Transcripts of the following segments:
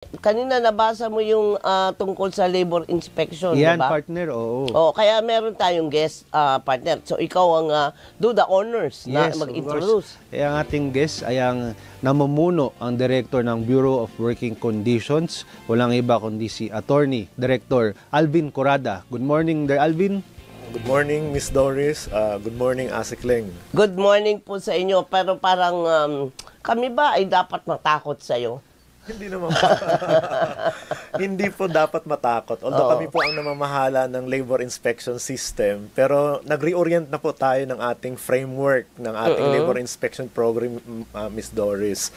Kanina nabasa mo yung tungkol sa labor inspection, Yan, diba? partner, oo. Oh, kaya meron tayong guest partner. So ikaw ang do the honors na Yes, of mag-introduce. course. Ang ating guest ay ang namumuno, ang director ng Bureau of Working Conditions. Walang iba kundi si Attorney Director Alvin Corrada. Good morning, Sir Alvin. Good morning, Miss Doris. Good morning, Asik Leng. Good morning po sa inyo. Pero parang kami ba ay dapat matakot sa iyo? Hindi naman po. Hindi po dapat matakot. Although kami po ang namamahala ng labor inspection system, pero nag-reorient na po tayo ng ating framework ng ating labor inspection program, Miss Doris.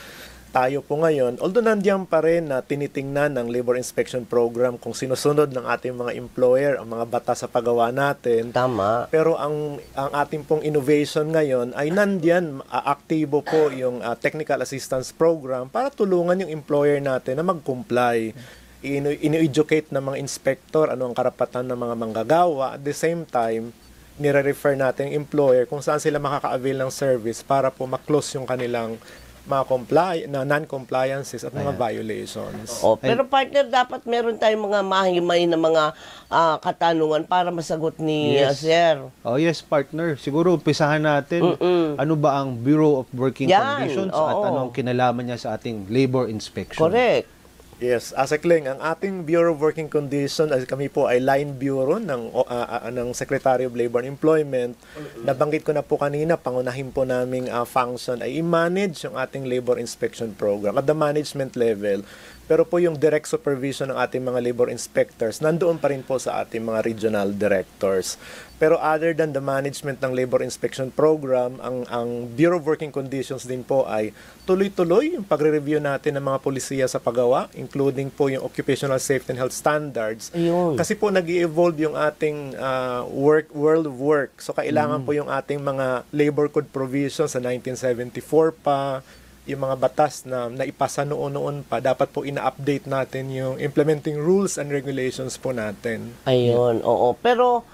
Tayo po ngayon, although nandiyan pa rin na tinitingnan ng labor inspection program kung sinusunod ng ating mga employer ang mga batas sa paggawa natin. Tama. Pero ang ating pong innovation ngayon ay nandiyan, aktibo po yung technical assistance program para tulungan yung employer natin na mag-comply. Ino-educate ng mga inspector ano ang karapatan ng mga manggagawa. At the same time, nire-refer natin yung employer kung saan sila makaka-avail ng service para po ma-close yung kanilang mga non-compliances at mga violations. Oh, pero partner, dapat meron tayong mga mahimay na mga katanungan para masagot ni Sir. Oh yes, partner. Siguro umpisahan natin ano ba ang Bureau of Working Conditions at anong kinalaman niya sa ating labor inspection. Correct. Yes, Asik Leng, ang ating Bureau of Working Conditions, kami po ay line bureau ng Secretary of Labor and Employment. Nabanggit ko na po kanina, pangunahin po naming function ay i-manage yung ating labor inspection program at the management level. Pero po yung direct supervision ng ating mga labor inspectors, nandoon pa rin po sa ating mga regional directors. Pero other than the management ng labor inspection program, ang Bureau of Working Conditions din po ay tuloy-tuloy yung pagre-review natin ng mga polisiya sa paggawa, including po yung occupational safety and health standards. Ayun. Kasi po nag-i-evolve yung ating world of work. So kailangan po yung ating mga labor code provisions sa 1974 pa, yung mga batas na naipasa noon pa, dapat po ina-update natin yung implementing rules and regulations po natin. Ayun, oo. Pero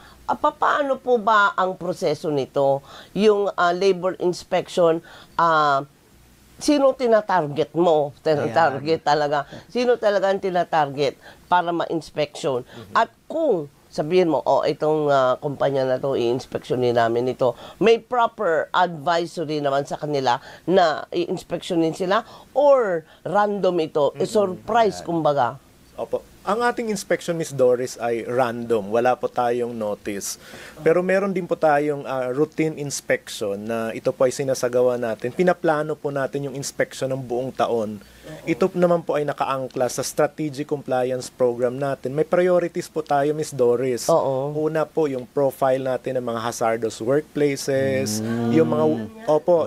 paano po ba ang proseso nito? Yung labor inspection, sino tinatarget mo? Tinatarget talaga. Sino talaga ang tinatarget para ma-inspection? At kung sabihin mo, itong kumpanya na to, i-inspeksyonin namin ito, may proper advisory naman sa kanila na i-inspeksyonin sila or random ito, surprise kumbaga? Opo. Ang ating inspection, Miss Doris, ay random. Wala po tayong notice. Pero meron din po tayong routine inspection na ito po ay sinasagawa natin. Pinaplano po natin yung inspection ng buong taon. Ito naman po ay nakaangkla sa strategic compliance program natin. May priorities po tayo, Miss Doris. Oo. Una po, yung profile natin ng mga hazardous workplaces, yung mga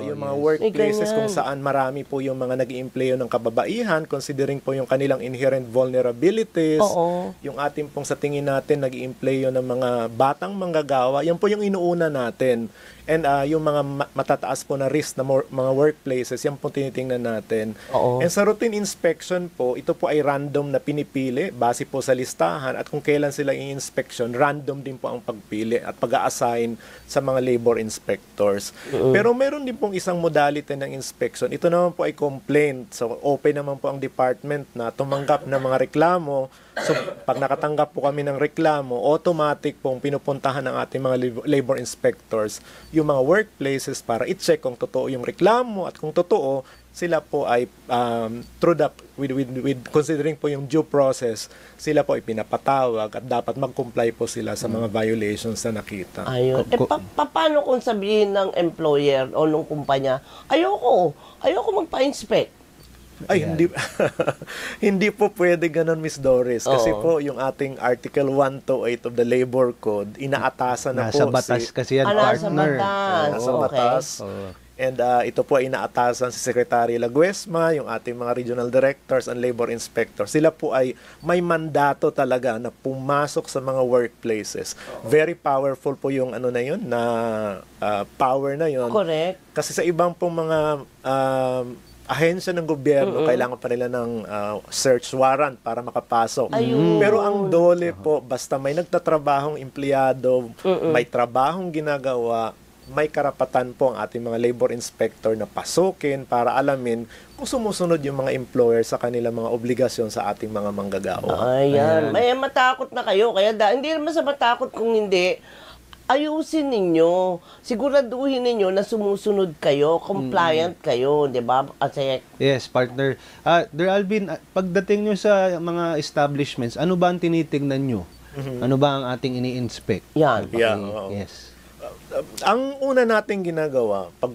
yung mga workplaces kung saan marami po yung mga nag-i-empleyo ng kababaihan, considering po yung kanilang inherent vulnerabilities. Oo. Yung ating pong sa tingin natin nag-i-empleyo ng mga batang manggagawa, yan po yung inuuna natin. And yung mga matataas po na risk na mga workplaces, yan po tinitingnan natin. Oo. And sa routine inspection po, ito po ay random na pinipili base po sa listahan at kung kailan sila i-inspection, random din po ang pagpili at pag-a-assign sa mga labor inspectors. Pero meron din pong isang modality ng inspection. Ito naman po ay complaint. So open naman po ang department na tumanggap ng mga reklamo. So pag nakatanggap po kami ng reklamo, automatic pong pinupuntahan ng ating mga labor inspectors yung mga workplaces para i-check kung totoo yung reklamo at kung totoo, sila po ay with considering po yung due process, sila po ay pinapatawag at dapat mag-comply po sila sa mga violations na nakita. Ayun. Paano kung sabihin ng employer o nung kumpanya, ayoko magpa-inspect? Ay, hindi po pwede ganun, Miss Doris. Kasi po, yung ating Article 128 of the Labor Code, inaatasan na nasa po batas kasi yan, nasa partner. batas. Nasa Okay. batas. And ito po ay inaatasan si Secretary Laguesma, yung ating mga regional directors and labor inspectors. Sila po ay may mandato talaga na pumasok sa mga workplaces. Very powerful po yung ano na yun, na power na yun. Correct. Kasi sa ibang pong mga ahensya ng gobyerno, kailangan pa nila ng search warrant para makapasok. Pero ang DOLE po, basta may nagtatrabahong empleyado, may trabahong ginagawa, may karapatan po ang ating mga labor inspector na pasukin para alamin kung sumusunod yung mga employer sa kanilang mga obligasyon sa ating mga manggagawa. Ayan. May matakot na kayo. Kaya hindi naman sa matakot kung hindi. Ayusin ninyo. Siguraduhin ninyo na sumusunod kayo, compliant kayo, di ba? Kasi, Yes, partner. Dear Alvin, pagdating nyo sa mga establishments, ano ba ang tinitingnan nyo? Ano ba ang ating ini-inspect? yan. Yeah, oo. Yes. Ang una nating ginagawa pag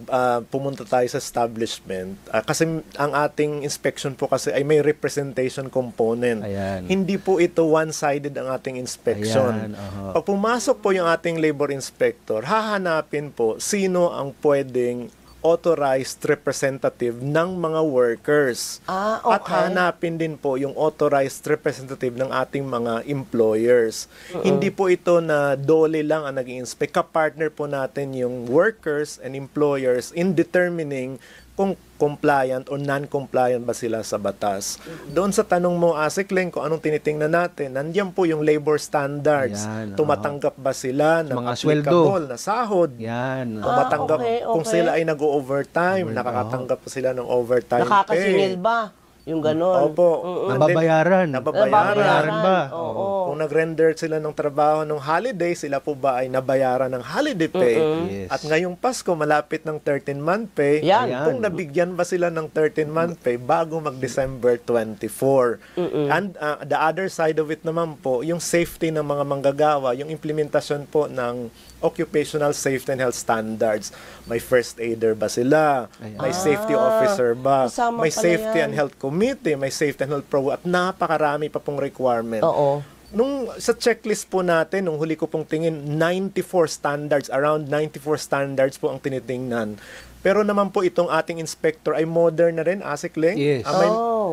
pumunta tayo sa establishment, kasi ang ating inspection po kasi ay may representation component. Ayan. Hindi po ito one-sided ang ating inspection. Ayan, aha. Pag pumasok po yung ating labor inspector, hahanapin po sino ang pwedeng authorized representative ng mga workers. Okay. At hanapin din po yung authorized representative ng ating mga employers. Hindi po ito na dole lang ang nag-i-inspect. Kapartner po natin yung workers and employers in determining kung compliant or non-compliant ba sila sa batas. Doon sa tanong mo, Asikling, kung anong tinitingnan natin, nandiyan po yung labor standards. Ayan, Tumatanggap ba sila ng mga applicable na sahod? Yan. Tumatanggap okay. kung sila ay nag-overtime, nakakatanggap pa sila ng overtime Nakakasingil pay. ba? Yung ganon. Opo. Nababayaran. Nababayaran ba? Oo. Kung nag-render sila ng trabaho ng holiday, sila po ba ay nabayaran ng holiday pay? Yes. At ngayong Pasko, malapit ng 13-month pay. Yan. Kung nabigyan ba sila ng 13-month pay bago mag-December 24. And the other side of it naman po, yung safety ng mga manggagawa, yung implementasyon po ng occupational safety and health standards. May first aider ba sila? May safety officer ba? kasama May pala safety yan. and health committee, may safety and health pro, at napakarami pa pong requirement. Oo. Nung sa checklist po natin, nung huli ko pong tingin, 94 standards, around 94 standards po ang tinitingnan. Pero naman po itong ating inspector ay modern na rin, Asikling. Yes.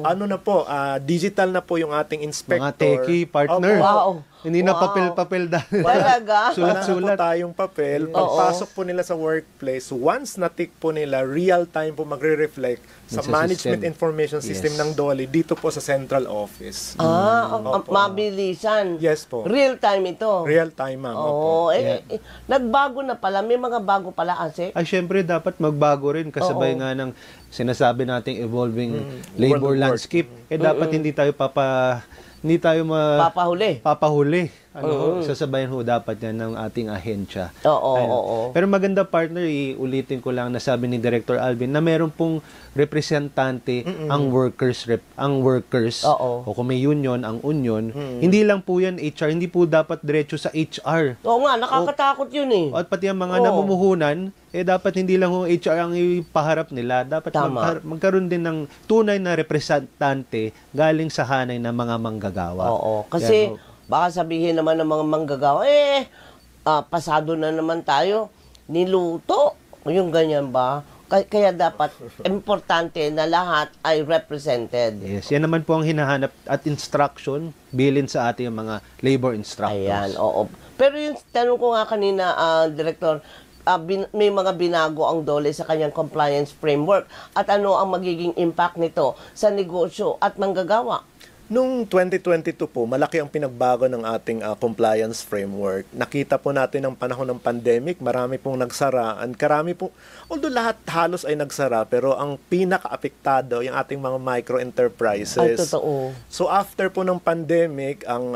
Ano na po, digital na po yung ating inspector. Mga techie, partner. Opo. Wow. Hindi na Wow. papel-papel dahil. Talaga? Sulat-sulat. Wala na po tayong papel. Pagpasok po nila sa workplace, once na-tick po nila, real-time po magre-reflect sa Sa management system. information system Yes. ng DOLE dito po sa central office. Mabilisan. Yes po. Real time ito. Real-time, ma'am. Oo. Opo. Nagbago na pala. May mga bago pala, Ase. Ay, syempre, dapat magbago rin kasabay nga ng sinasabi nating evolving labor World work. landscape. Dapat hindi tayo Papahuli. papahuli. Sasabayan ho dapat yan ng ating ahensya. Oo, Ayun. oo. Pero maganda, partner, ulitin ko lang na sabi ni Director Alvin na meron pong representante ang workers Oo. o kung may union ang union. Hindi lang po yan HR, hindi po dapat diretso sa HR. Oo nga, nakakatakot yun eh. At pati ang mga Oo. namumuhunan, dapat hindi lang ho HR ang ipaharap nila. Dapat Tama. magkaroon din ng tunay na representante galing sa hanay ng mga manggagawa. Oo. Kasi, Yan ho. baka sabihin naman ng mga manggagawa, pasado na naman tayo. Niluto. Yung ganyan ba? Kaya dapat, importante na lahat ay represented. Yes, yan naman po ang hinahanap at instruction bilin sa ating mga labor instructors. Ayan, oo. Pero yung tanong ko nga kanina, Director, may mga binago ang DOLE sa kanyang compliance framework at ano ang magiging impact nito sa negosyo at manggagawa? Noong 2022 po, malaki ang pinagbago ng ating compliance framework. Nakita po natin ang panahon ng pandemic, marami pong nagsara. And karami po, although lahat halos ay nagsara, pero ang pinaka-apektado yung ating mga micro-enterprises. Ay, totoo. So after po ng pandemic, ang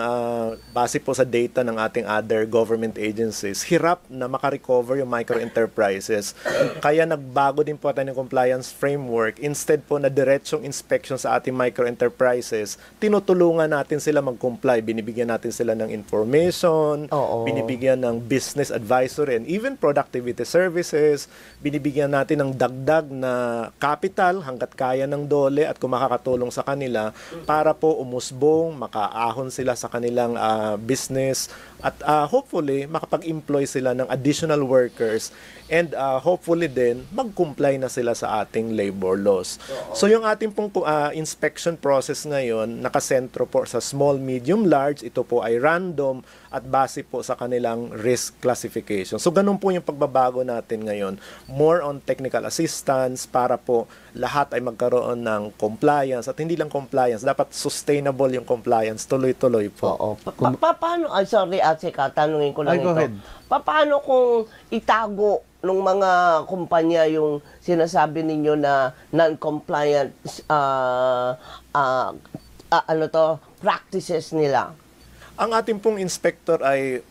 base po sa data ng ating other government agencies, hirap na makarecover yung micro-enterprises. Kaya nagbago din po tayo ng compliance framework. Instead po na diretsong inspection sa ating micro-enterprises, tinutulungan natin sila mag-comply. Binibigyan natin sila ng information, Oo. binibigyan ng business advisory and even productivity services, binibigyan natin ng dagdag na capital hanggat kaya ng DOLE at kung makakatulong sa kanila para po umusbong, makaahon sila sa kanilang business at hopefully makapag-employ sila ng additional workers and hopefully din mag-comply na sila sa ating labor laws. So yung ating pong inspection process ngayon, nakasentro po sa small, medium, large. Ito po ay random at base po sa kanilang risk classification. So ganun po yung pagbabago natin ngayon. More on technical assistance para po lahat ay magkaroon ng compliance at hindi lang compliance, dapat sustainable yung compliance, tuloy-tuloy po. Oo. Paano, sorry Atsika, tanungin ko lang Ay, go ito. ahead. Paano kung itago ng mga kumpanya yung sinasabi ninyo na non-compliant practices nila? Ang ating pong inspector ay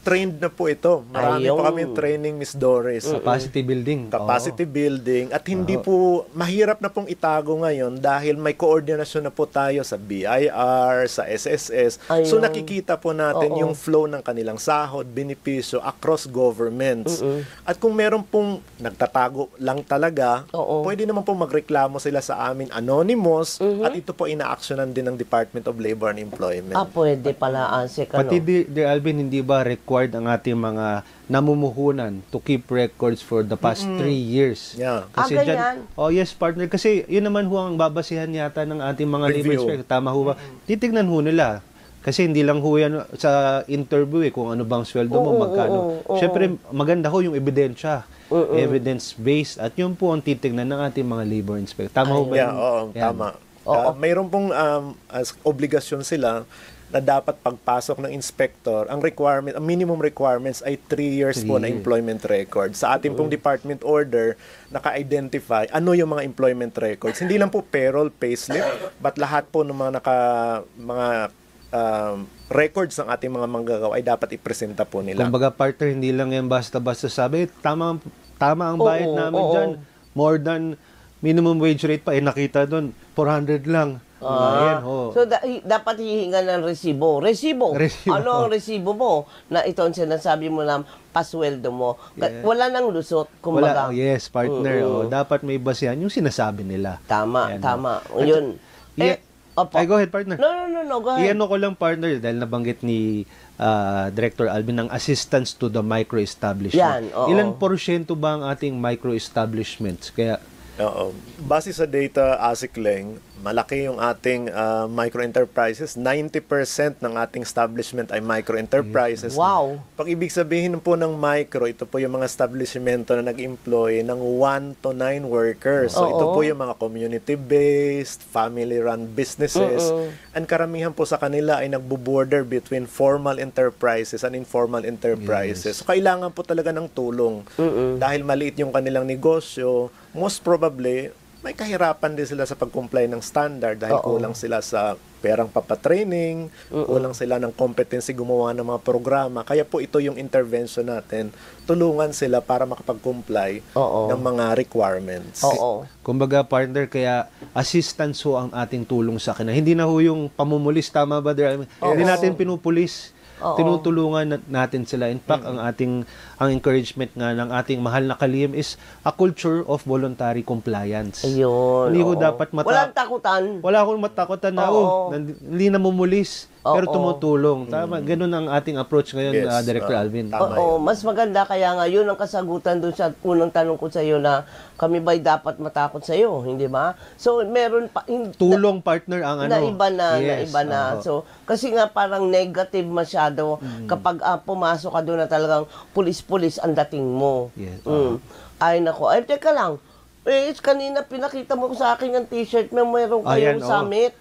trained na po ito. Marami Ayun. po kami training, Miss Doris. Capacity building. Capacity building. At hindi po, mahirap na pong itago ngayon dahil may koordinasyon na po tayo sa BIR, sa SSS. So Ayun. nakikita po natin yung flow ng kanilang sahod, benepisyo across governments. At kung meron pong nagtatago lang talaga, pwede naman pong magreklamo sila sa amin anonymous at ito po ina-actionan din ng Department of Labor and Employment. Pwede pala, Atsika, Pati, Dear Alvin, hindi ba required ang ating mga namumuhunan to keep records for the past 3 years? Yeah. Kasi ganyan? oh yes, partner. Kasi yun naman ho ang babasihan yata ng ating mga labor Review. inspector. Tama ho ba? Titignan ho nila. Kasi hindi lang ho yan sa interview kung ano bang sweldo mo, magkano. Siyempre, maganda ho yung ebidensya. Evidence-based. At yun po ang titignan ng ating mga labor inspector. Tama ho ba Yeah, yun? oo, Yan. tama. Mayroon pong as obligasyon sila na dapat pagpasok ng inspector, ang minimum requirements ay 3 years po na employment record. Sa ating pong department order, naka-identify ano yung mga employment records. Hindi lang po payroll, payslip, but lahat po ng mga records ng ating mga manggagawa ay dapat ipresenta po nila. Kumbaga, partner, hindi lang yan basta-basta sabi, tama ang bayad namin dyan. More than minimum wage rate pa, nakita doon, 400 lang. Ayan, ho. So, dapat hihinga ng resibo. Resibo. Ano ang resibo mo? Na ito ang sinasabi mo na pasweldo mo. Wala nang lusot, kumbaga. Yes, partner. Dapat may basihan yung sinasabi nila. Tama, Ayan, tama. Yun. Opo. Ay, go ahead, partner. No, go ahead. Iyan ko lang, partner, dahil nabanggit ni Director Alvin ng assistance to the micro-establishment. Yan, oo. Ilan porsyento ba ang ating micro-establishments? Kaya, Oo. Base sa data, Asikleng, malaki yung ating micro-enterprises. 90% ng ating establishment ay micro-enterprises. Wow. Pag ibig sabihin po ng micro, ito po yung mga establishmento na nag-employ ng 1 to 9 workers. So ito po yung mga community-based, family-run businesses. And karamihan po sa kanila ay nagbo-border between formal enterprises and informal enterprises. So kailangan po talaga ng tulong. Dahil maliit yung kanilang negosyo, most probably, may kahirapan din sila sa pag-comply ng standard dahil kulang sila sa perang papatraining, kulang sila ng competency gumawa ng mga programa. Kaya po ito yung intervention natin. Tulungan sila para makapag-comply ng mga requirements. kumbaga, partner, kaya assistance ho ang ating tulong sa kanila. Hindi na ho yung pamumulis, tama ba? Hindi natin pinupulis. Tinutulungan natin sila. In fact, ang encouragement nga ng ating mahal na kalihim is a culture of voluntary compliance. Ayun. Hindi ko dapat walang takutan. Wala akong matakotan na hindi namumulis, pero tumutulong. Tama, ganun ang ating approach ngayon, Director Alvin. Mas maganda kaya nga yun ang kasagutan doon sa unang tanong ko sa iyo na kami ba'y dapat matakot sa iyo, hindi ba? So meron pa Tulong, partner, ang ano. na iba na. So kasi nga parang negative masyado kapag pumasok ka doon na talagang pulis-pulis ang dating mo. Yes. Ay nako. Ay teka lang. Kanina pinakita mo sa akin ang t-shirt na mayroong kayong summit.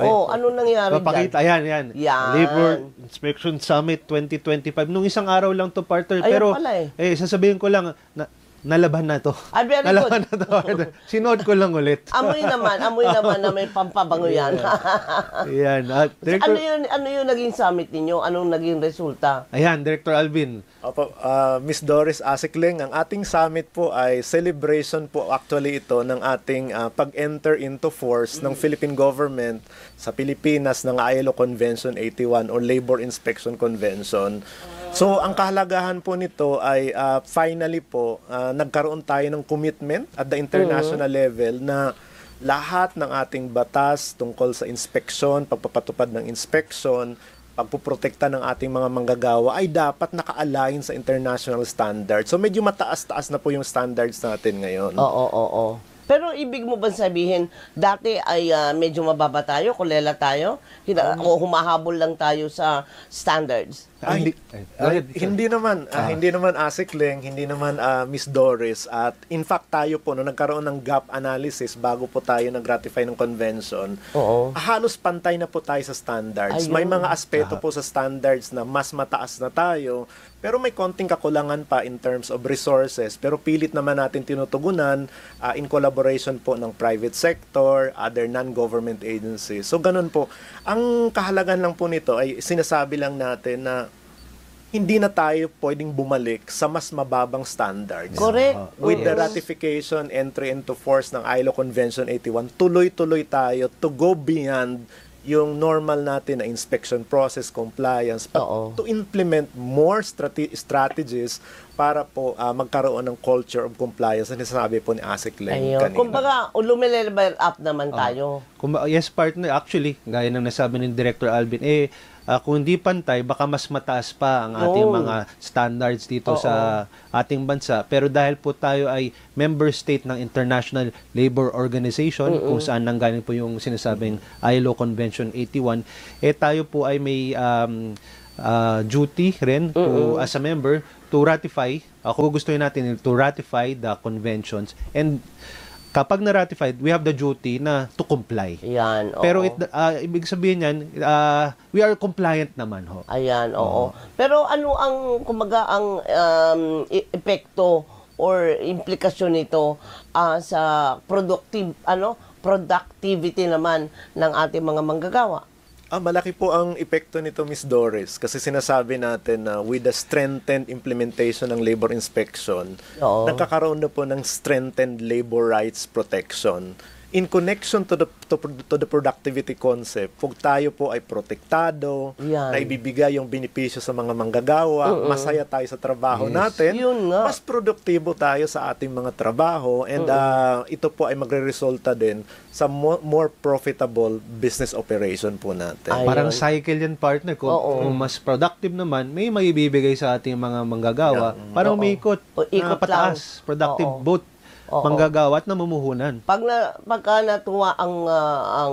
Ano nangyari Papakita, dyan? yan. Labor Inspection Summit 2025. Nung isang araw lang to, partner. Ayun Pero, pala sasabihin ko lang, nalaban na to. Very Nalaban good. na to, partner. Sinuot ko lang ulit. Amoy naman na may pampabango yan. Yan. Director, ano yung naging summit ninyo? Anong naging resulta? ayan, Director Alvin. Opo, Miss Doris Asikleng, ang ating summit po ay celebration po actually ito ng ating pag-enter into force ng Philippine government sa Pilipinas ng ILO Convention 81 or Labor Inspection Convention. So, ang kahalagahan po nito ay finally po, nagkaroon tayo ng commitment at the international level na lahat ng ating batas tungkol sa inspeksyon, pagpapatupad ng inspeksyon, pagpuprotekta ng ating mga manggagawa ay dapat naka-align sa international standards. So medyo mataas-taas na po yung standards natin ngayon. Oo. Pero ibig mo ba sabihin, dati ay medyo mababa tayo, kulela tayo, o humahabol lang tayo sa standards? Hindi naman Asikling, hindi naman Miss Doris, at in fact tayo po nung nagkaroon ng gap analysis bago po tayo nag-ratify ng convention, halos pantay na po tayo sa standards. Ayun. May mga aspeto po sa standards na mas mataas na tayo, pero may konting kakulangan pa in terms of resources, pero pilit naman natin tinutugunan in collaboration po ng private sector, other non-government agencies. So ganun po. Ang kahalagan lang po nito ay sinasabi lang natin na hindi na tayo pwedeng bumalik sa mas mababang standards. Correct. With the ratification, entry into force ng ILO Convention 81, tuloy-tuloy tayo to go beyond yung normal natin na inspection process, compliance, to implement more strategies para po magkaroon ng culture of compliance na sinasabi po ni Asikling kanina. Kumbaga, lumilevel up naman tayo. Yes, partner. Actually, gaya ng nasabi ni Director Alvin, kung hindi pantay, baka mas mataas pa ang ating mga standards dito sa ating bansa. Pero dahil po tayo ay member state ng International Labor Organization, kung saan nanggaling po yung sinasabing ILO Convention 81, tayo po ay may duty rin as a member to ratify, kung gusto natin to ratify the conventions, and kapag na-ratified, we have the duty na to comply. Yan, Pero ibig sabihin yan, we are compliant naman ho. Ayan, Pero ano ang, kumaga, ang epekto or implikasyon nito sa productivity naman ng ating mga manggagawa? Malaki po ang epekto nito, Miss Doris, kasi sinasabi natin na with the strengthened implementation ng labor inspection, nagkakaroon na po ng strengthened labor rights protection. In connection to the productivity concept, pag tayo po ay protektado, na ibibigay yung benepisyo sa mga manggagawa, masaya tayo sa trabaho natin, mas produktibo tayo sa ating mga trabaho, and ito po ay magre-resulta din sa more profitable business operation po natin. Parang cycle yan, partner. Kung mas productive naman, may maibibigay sa ating mga manggagawa. Parang umiikot na pataas. Productive both manggagawa at namumuhunan. Pagka natuwa ang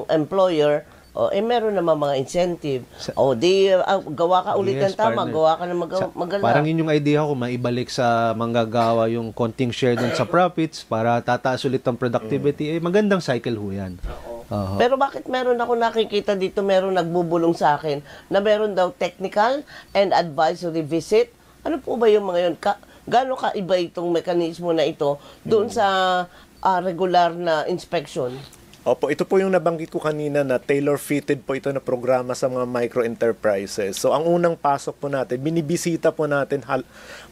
employer, meron naman mga incentive. Gawa ka ulit ng tama, gawa ka na magala. Parang yun yung idea ko, maibalik sa manggagawa yung konting share dun sa profits para tataas ulit ang productivity. Magandang cycle ho yan. Pero bakit meron ako nakikita dito, meron nagbubulong sa akin na meron daw technical and advisory visit? Ano po ba yung mga yun? Gaano kaiba itong mekanismo na ito doon sa regular na inspection? Opo, ito po yung nabanggit ko kanina na tailor-fitted po ito na programa sa mga micro-enterprises. So, ang unang pasok po natin, binibisita po natin,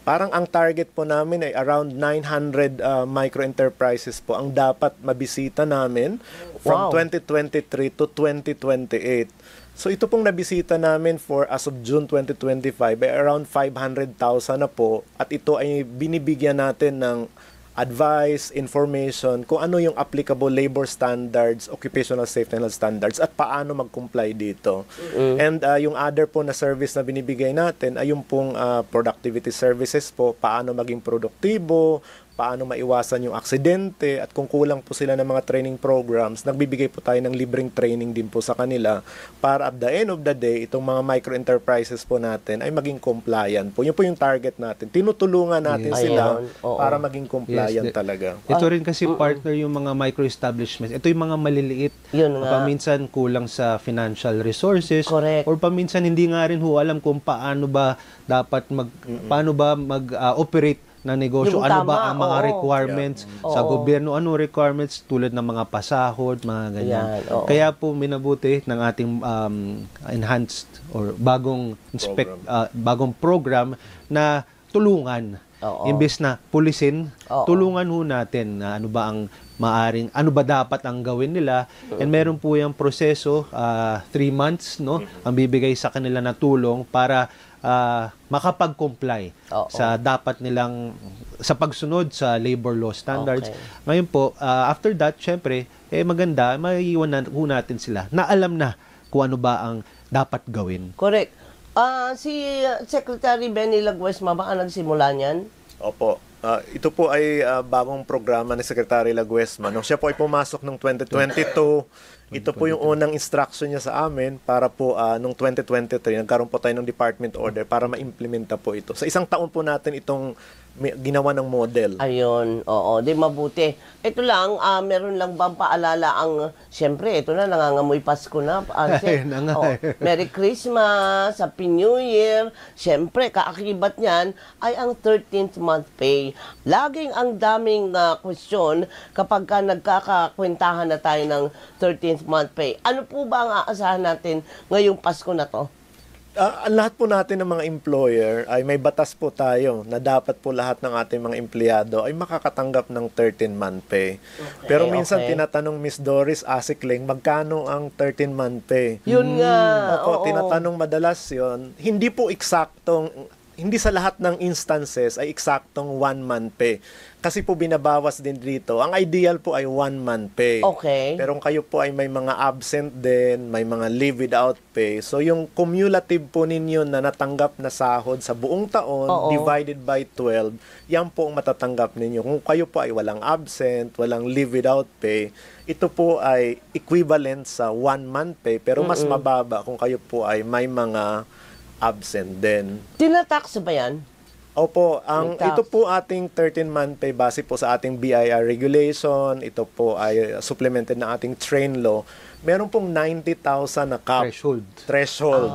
parang ang target po namin ay around 900 micro-enterprises po ang dapat mabisita namin from 2023 to 2028. So ito pong nabisita namin for as of June 2025 ay around 500,000 na po, at ito ay binibigyan natin ng advice, information kung ano yung applicable labor standards, occupational safety and health standards, at paano mag-comply dito. And yung other po na service na binibigay natin ay yung pong productivity services po, paano maging produktibo, paano maiwasan yung aksidente, at kung kulang po sila ng mga training programs, nagbibigay po tayo ng libreng training din po sa kanila para at the end of the day, itong mga micro-enterprises po natin ay maging compliant po. Yun po yung target natin. Tinutulungan natin sila para maging compliant talaga. Ito rin kasi, partner, yung mga micro-establishments. Ito yung mga maliliit. Paminsan kulang sa financial resources. Correct. Or paminsan hindi nga rin alam kung paano ba dapat mag-operate na negosyo, Yung ano tama, ba ang mga requirements sa gobyerno, ano requirements tulad ng mga pasahod, mga ganyan. Kaya po minabuti ng ating enhanced or bagong bagong program na tulungan. Imbes na pulisin, tulungan ho natin na ano ba ang maaring, ano ba dapat ang gawin nila. And meron po yung proseso, 3 months, no, ang bibigay sa kanila na tulong para makapag-comply sa dapat nilang sa pagsunod sa labor law standards. Ngayon po, after that, syempre, maganda, maiiwan natin sila na alam na kung ano ba ang dapat gawin. Correct. Si Secretary Benny Laguesma, baka nagsimula niyan? Opo. Ito po ay bagong programa ni Secretary Laguesma. Nung siya po ay pumasok noong 2022, ito po yung unang instruction niya sa amin para po noong 2023, nagkaroon po tayo ng department order para ma-implementa po ito. Sa isang taon po natin itong ginawa ng model. Ayun, oo, di mabuti. Ito lang, meron lang bang paalala ang, siyempre, ito na, nangangamoy Pasko na. Ayun na nga. Merry Christmas, Happy New Year. Siyempre, kaakibat niyan ay ang 13th month pay. Laging ang daming question kapag ka nagkakakwentahan na tayo ng 13th month pay. Ano po ba ang aasahan natin ngayong Pasko na to? Ang lahat po natin ng mga employer ay may batas po tayo na dapat po lahat ng ating mga empleyado ay makakatanggap ng 13-month pay. Pero minsan tinatanong Miss Doris Asikling, magkano ang 13-month pay? Yun nga. Opo, tinatanong madalas yon. Hindi po eksaktong, hindi sa lahat ng instances ay eksaktong 1-month pay. Kasi po binabawas din dito. Ang ideal po ay 1-month pay. Okay. Pero kung kayo po ay may mga absent din, may mga leave without pay, so yung cumulative po ninyo na natanggap na sahod sa buong taon, divided by 12, yan po ang matatanggap ninyo. Kung kayo po ay walang absent, walang leave without pay, ito po ay equivalent sa 1-month pay, pero mas mababa kung kayo po ay may mga absent din. Tinatax ba yan? Opo, May tax. ito po ating 13-month pay base po sa ating BIR regulation. Ito po ay supplemented na ating train law. Meron pong 90,000 na cap. Threshold.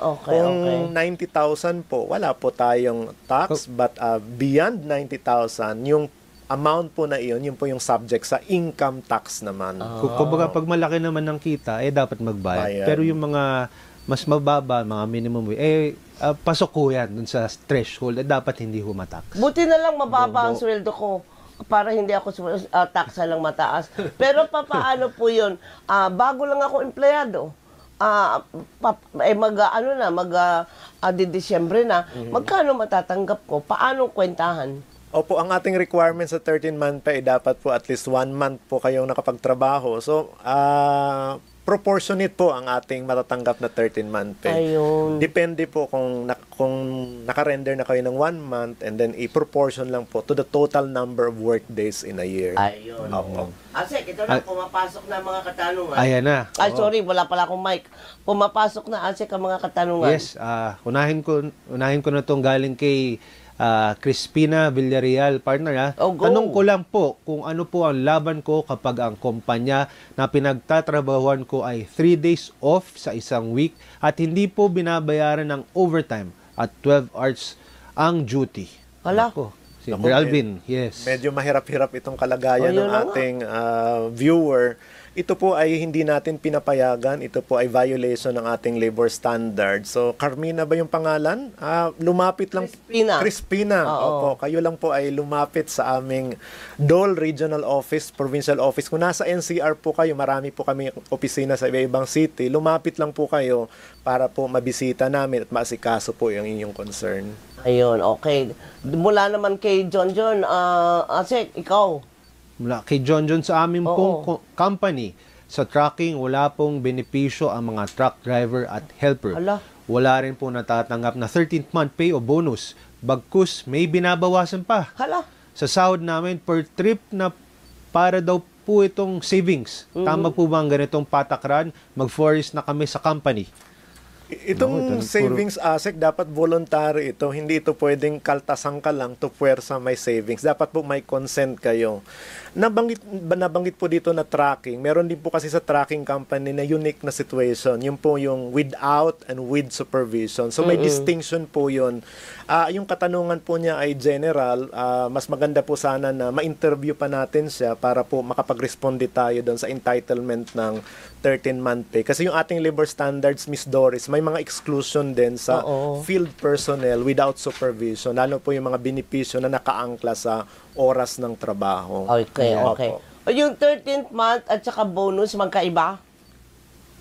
Okay, Kung 90,000 po, wala po tayong tax. But beyond 90,000, yung amount po na iyon, yun po yung subject sa income tax naman. Kumbaga, pag malaki naman ng kita, dapat magbayad. Pero yung mga mas mababa, mga minimum wage, pasok ko yan dun sa threshold, dapat hindi humatax. Buti na lang mababa ang sweldo ko para hindi ako taxa lang mataas. Pero paano po yun? Bago lang ako empleyado. Disyembre na, magkano matatanggap ko? Paano kwentahan? Opo, ang ating requirement sa 13-month pay, dapat po at least 1 month po kayong nakapagtrabaho. So, proportionate po ang ating matatanggap na 13-month pay. Ayun. Depende po kung naka-render na kayo ng 1 month and then i-proportion lang po to the total number of work days in a year. Ayun. Opo. Asek, ito na, pumapasok na mga katanungan. Ayan na. Ay, sorry, wala pala akong mic. Pumapasok na, Asek, ang mga katanungan. Yes, unahin ko na itong galing kay Crispina Villarreal, partner. Go. Tanong ko lang po kung ano po ang laban ko kapag ang kumpanya na pinagtatrabahuan ko ay 3 days off sa isang week at hindi po binabayaran ng overtime at 12 hours ang duty. Hala. Si Alvin, yes. Medyo mahirap-hirap itong kalagayan ng Ayun na ating viewer. Ito po ay hindi natin pinapayagan. Ito po ay violation ng ating labor standard. So, Carmina ba yung pangalan? Lumapit lang. Crispina. Opo, kayo lang po ay lumapit sa aming Dole Regional Office, Provincial Office. Kung nasa NCR po kayo, marami po kami opisina sa iba-ibang city. Lumapit lang po kayo para po mabisita namin at maasikaso po yung inyong concern. Ayun, okay. Mula naman kay John, Asek, ikaw. Mula kay John sa aming pong company, sa trucking, wala pong benepisyo ang mga truck driver at helper. Hala. Wala rin po natatanggap na 13th month pay o bonus. Bagkus, may binabawasan pa. Hala. Sa sahod namin per trip na para daw po itong savings. Tama po ba ang ganitong patakaran? Mag-forest na kami sa company. Itong savings asset, dapat voluntary ito. Hindi ito pwedeng kaltasan ka lang to puwersa may savings. Dapat po may consent kayo. Nabanggit po dito na tracking. Meron din po kasi sa tracking company na unique na situation. Yun po yung without and with supervision. So may distinction po yun. Yung katanungan po niya ay general. Mas maganda po sana na ma-interview pa natin siya para po makapag-responde tayo doon sa entitlement ng 13-month pay. Kasi yung ating labor standards, Miss Doris, may mga exclusion din sa field personnel without supervision. Lalo po yung mga benepisyo na nakaangkla sa oras ng trabaho. Okay. Yung 13th month at saka bonus, magkaiba?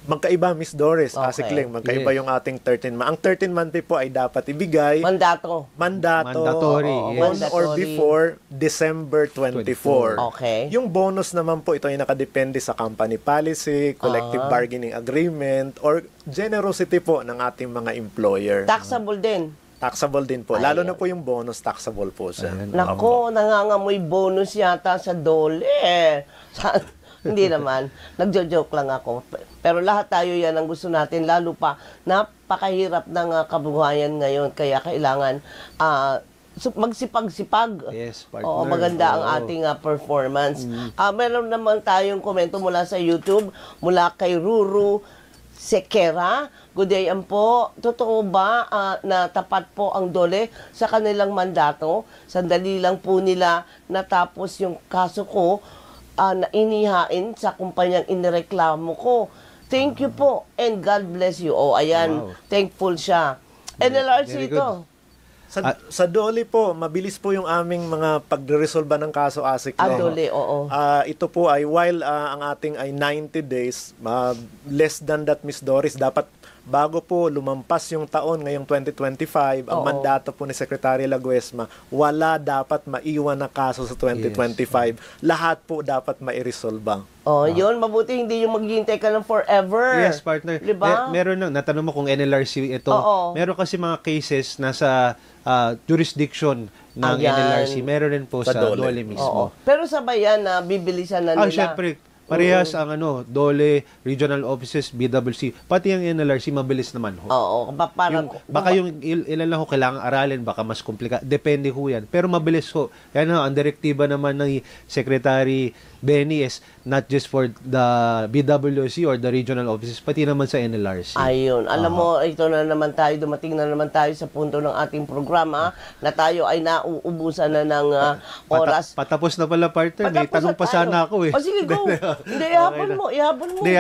Magkaiba, Miss Doris. Okay. Asikling, magkaiba yung ating 13-month. Ang 13-month pay po ay dapat ibigay Mandatory, on or before December 24. Okay. Yung bonus naman po, ito ay nakadepende sa company policy, collective bargaining agreement, or generosity po ng ating mga employer. Taxable din. taxable din po. Lalo Ayan. na po yung bonus taxable po siya. Ayan. Nako, nangangamoy bonus yata sa dole. Hindi naman. Nagjo-joke lang ako. Pero lahat tayo yan ang gusto natin. Lalo pa, napakahirap ng kabuhayan ngayon. Kaya kailangan magsipag-sipag. Yes, partner. Oo, maganda ang Oo. ating performance. Meron naman tayong komento mula sa YouTube, mula kay Ruru Sekera. Good day po. Totoo ba na tapat po ang dole sa kanilang mandato? Sandali lang po nila natapos yung kaso ko na inihain sa kumpanyang inireklamo ko. Thank you po and God bless you. Oh, ayan. Wow. Thankful siya. NLRC Very good. ito. Sa Dole po, mabilis po yung aming mga pagresolba ng kaso ASIC. Dole, oo. Ito po ay while ang ating ay 90 days, less than that, Miss Doris, dapat bago po lumampas yung taon ngayong 2025, ang Oo. mandato po ni Secretary Laguesma, wala dapat maiwan na kaso sa 2025. Lahat po dapat mairesolba. Oh, yun, mabuti hindi yung maghihintay ka ng forever. Yes, partner. Diba? Meron na, natanong mo kung NLRC ito. Oo. Meron kasi mga cases na sa jurisdiction ng Ayan. NLRC. Meron rin po Sa sa Dole. Dole mismo. Oo. Pero sabay yan na bibilisan na nila. Syempre, parehas ang Dole, regional offices, BWC, pati ang NLRC, mabilis naman ho. Oo, parang... Baka yung ilan lang ho kailangan aralin, baka mas komplika. Depende ho yan. Pero mabilis ho. Yan ho, ang direktiba naman ng Secretary Benny is not just for the BWC or the regional offices, pati naman sa NLRC. Ayun. Alam mo, ito na naman tayo, dumating na naman tayo sa punto ng ating programa na tayo ay nauubusan na ng oras. Patapos na pala, partner. May Patapos tanong na pa tayo. sana ako eh. O sige, go. Hindi, ihabol mo. Hindi,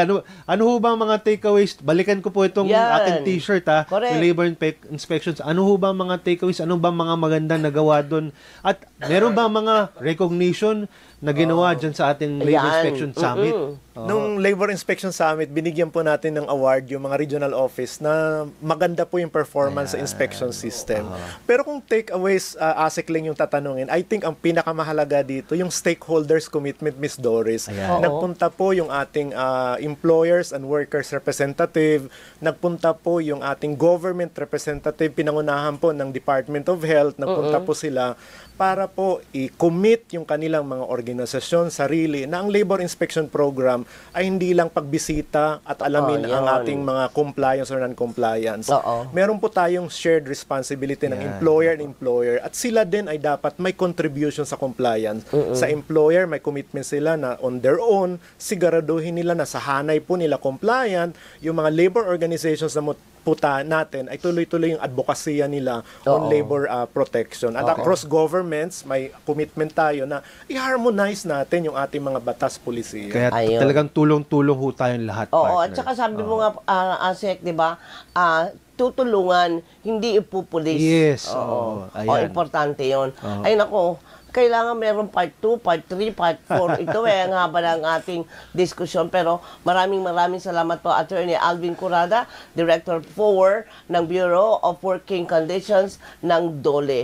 ano ho ba ang mga takeaways? Balikan ko po itong Yan. ating t-shirt ha. Correct. Yung labor inspections. Ano ho ba ang mga takeaways? Ano ba ang mga magandang nagawa doon? At meron ba mga recognition na ginawa dyan sa ating labor Ayan. inspection summit? Nung Labor Inspection Summit, binigyan po natin ng award yung mga regional office na maganda po yung performance sa inspection system. Pero kung takeaways, ASIC lang yung tatanungin, I think ang pinakamahalaga dito, yung stakeholders commitment, Miss Doris. Ayan. Nagpunta po yung ating employers and workers representative, nagpunta po yung ating government representative, pinangunahan po ng Department of Health, nagpunta po sila para po i-commit yung kanilang mga organisasyon, sarili, na ang labor inspection program ay hindi lang pagbisita at alamin ang yun. ating mga compliance or non-compliance. Oo. Meron po tayong shared responsibility ng employer and employer at sila din ay dapat may contribution sa compliance. Sa employer, may commitment sila na on their own, siguraduhin nila na sa hanay po nila compliant, yung mga labor organizations na puta natin ay tuloy-tuloy yung advokasya nila on Oo. labor protection. At across governments, may commitment tayo na i-harmonize natin yung ating mga batas polisiya. Kaya Ayun. talagang tulong-tulong ho tayong lahat, Oo, partner. at saka sabi mo nga, Asek, di ba, tutulungan, hindi ipupulis. Yes, Oo. oo. Ayan. Importante yon. Oo. Ay, nako, kailangan meron part 2, part 3, part 4. Ito ang haba ng ating diskusyon. Pero maraming salamat po, Attorney Alvin Curada, Director 4 ng Bureau of Working Conditions ng DOLE.